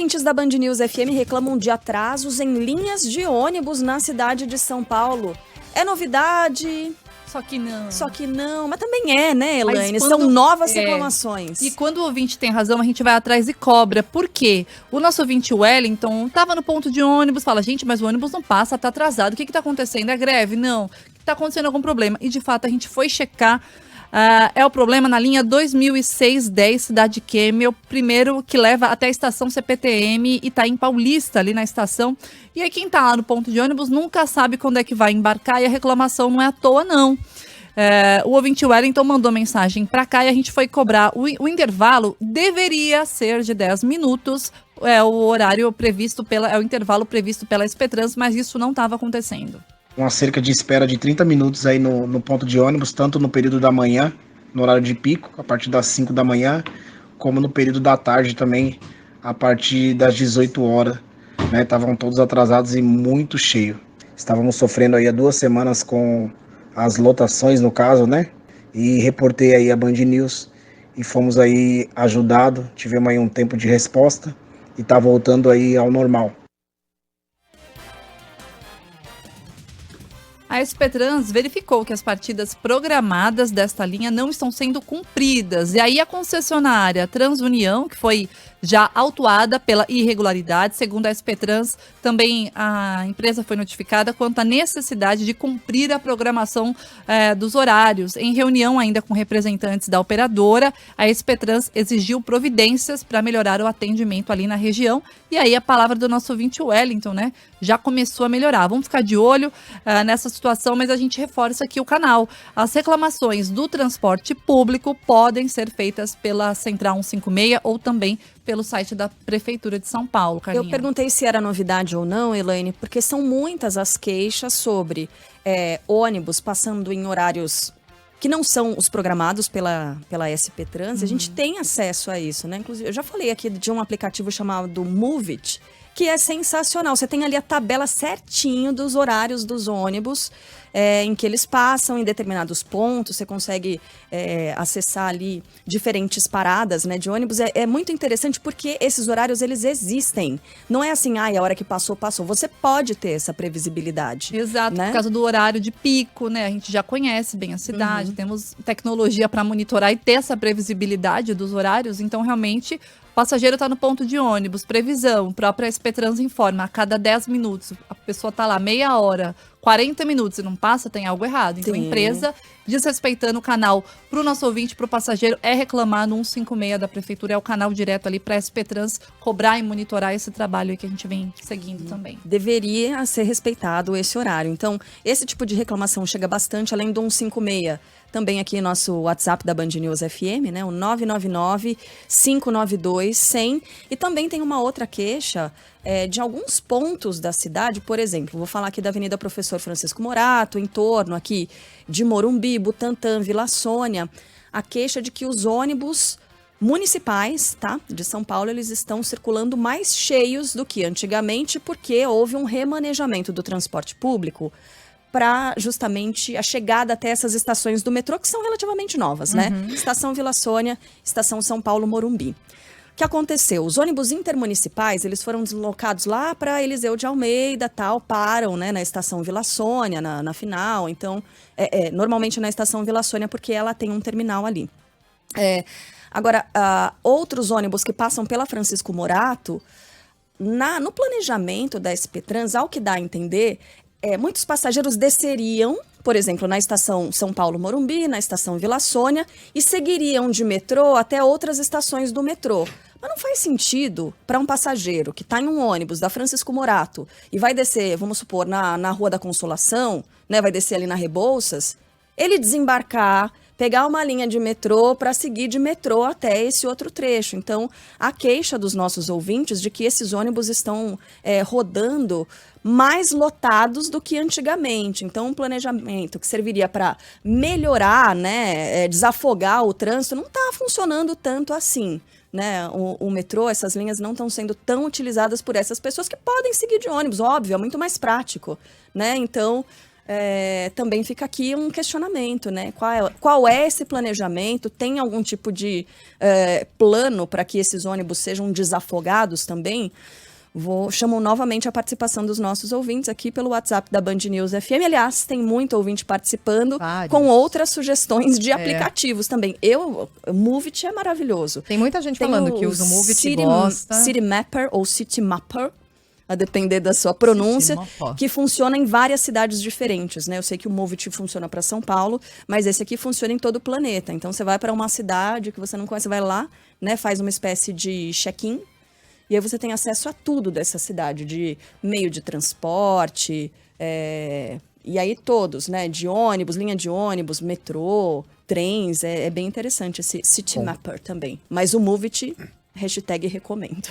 Ouvintes da Band News FM reclamam de atrasos em linhas de ônibus na cidade de São Paulo. É novidade? Só que não. Mas também é, né, Elaine? Mas São novas reclamações. E quando o ouvinte tem razão, a gente vai atrás e cobra. Por quê? O nosso ouvinte Wellington estava no ponto de ônibus, fala, gente, mas o ônibus não passa, tá atrasado. O que tá acontecendo? É greve? Não. Tá acontecendo algum problema? E de fato a gente foi checar. É o problema na linha 2006-10, Cidade Kemmel, primeiro que leva até a estação CPTM Itaim Paulista, ali na estação. E aí quem tá lá no ponto de ônibus nunca sabe quando é que vai embarcar e a reclamação não é à toa, não. O ouvinte Wellington mandou mensagem para cá e a gente foi cobrar. O intervalo deveria ser de 10 minutos, é o horário previsto é o intervalo previsto pela SPTrans, mas isso não estava acontecendo. Uma cerca de espera de 30 minutos aí no ponto de ônibus, tanto no período da manhã, no horário de pico, a partir das 5 da manhã, como no período da tarde também, a partir das 18 horas. Né? Estavam todos atrasados e muito cheio. Estávamos sofrendo aí há 2 semanas com as lotações, no caso, né? E reportei aí a Band News e fomos aí ajudados, tivemos aí um tempo de resposta e está voltando aí ao normal. A SPTrans verificou que as partidas programadas desta linha não estão sendo cumpridas. E aí a concessionária Transunião, que foi já autuada pela irregularidade, segundo a SPTrans, também a empresa foi notificada quanto à necessidade de cumprir a programação dos horários. Em reunião ainda com representantes da operadora, a SPTrans exigiu providências para melhorar o atendimento ali na região. E aí a palavra do nosso ouvinte Wellington, né, já começou a melhorar. Vamos ficar de olho nessa situação, mas a gente reforça aqui o canal. As reclamações do transporte público podem ser feitas pela Central 156 ou também pelo site da Prefeitura de São Paulo, Carlinha. Eu perguntei se era novidade ou não, Elaine, porque são muitas as queixas sobre ônibus passando em horários que não são os programados pela SPTrans. A gente tem acesso a isso, né? Inclusive, eu já falei aqui de um aplicativo chamado Move It, que é sensacional. Você tem ali a tabela certinho dos horários dos ônibus em que eles passam em determinados pontos. Você consegue acessar ali diferentes paradas, né, de ônibus. É muito interessante porque esses horários, eles existem. Não é assim, a hora que passou, passou. Você pode ter essa previsibilidade. Exato, né? Por causa do horário de pico, né? A gente já conhece bem a cidade, temos tecnologia para monitorar e ter essa previsibilidade dos horários. Então, realmente, o passageiro está no ponto de ônibus, previsão, própria SPTrans informa, a cada 10 minutos, a pessoa está lá meia hora, 40 minutos e não passa, tem algo errado. Então, Sim. a empresa, desrespeitando o canal para o nosso ouvinte, para o passageiro, é reclamar no 156 da Prefeitura, é o canal direto ali para a SPTrans cobrar e monitorar esse trabalho aí que a gente vem seguindo também. Deveria ser respeitado esse horário. Então, esse tipo de reclamação chega bastante, além do 156. Também aqui nosso WhatsApp da Band News FM, né? O 999-592-100. E também tem uma outra queixa de alguns pontos da cidade. Por exemplo, vou falar aqui da Avenida Professor Francisco Morato, em torno aqui de Morumbi, Butantã, Vila Sônia. A queixa de que os ônibus municipais, tá, de São Paulo, eles estão circulando mais cheios do que antigamente, porque houve um remanejamento do transporte público para justamente a chegada até essas estações do metrô, que são relativamente novas, né? Estação Vila Sônia, Estação São Paulo Morumbi. O que aconteceu? Os ônibus intermunicipais, eles foram deslocados lá para Eliseu de Almeida, tal, param, né, na Estação Vila Sônia, na final. Então, normalmente na Estação Vila Sônia, porque ela tem um terminal ali. Agora, outros ônibus que passam pela Francisco Morato, no planejamento da SPTrans, ao que dá a entender, muitos passageiros desceriam, por exemplo, na estação São Paulo Morumbi, na estação Vila Sônia, e seguiriam de metrô até outras estações do metrô. Mas não faz sentido para um passageiro que está em um ônibus da Francisco Morato e vai descer, vamos supor, na Rua da Consolação, né, vai descer ali na Rebouças, ele desembarcar, pegar uma linha de metrô para seguir de metrô até esse outro trecho. Então, a queixa dos nossos ouvintes de que esses ônibus estão rodando mais lotados do que antigamente. Então, um planejamento que serviria para melhorar, né, desafogar o trânsito, não está funcionando tanto assim. Né? O metrô, essas linhas não estão sendo tão utilizadas por essas pessoas que podem seguir de ônibus, óbvio, é muito mais prático. Né? Então, também fica aqui um questionamento, né? Qual é esse planejamento? Tem algum tipo de plano para que esses ônibus sejam desafogados também? Chamo novamente a participação dos nossos ouvintes aqui pelo WhatsApp da Band News FM. Aliás, tem muito ouvinte participando com outras sugestões de aplicativos também. O Movit é maravilhoso. Tem muita gente falando que usa o Movit e gosta. City Mapper ou City Mapper, a depender da sua pronúncia, que funciona em várias cidades diferentes, né? Eu sei que o Movit funciona para São Paulo, mas esse aqui funciona em todo o planeta. Então, você vai para uma cidade que você não conhece, vai lá, né? Faz uma espécie de check-in, e aí você tem acesso a tudo dessa cidade, de meio de transporte, e aí todos, né? De ônibus, linha de ônibus, metrô, trens, é bem interessante esse City Mapper também. Mas o Movit, #recomendo.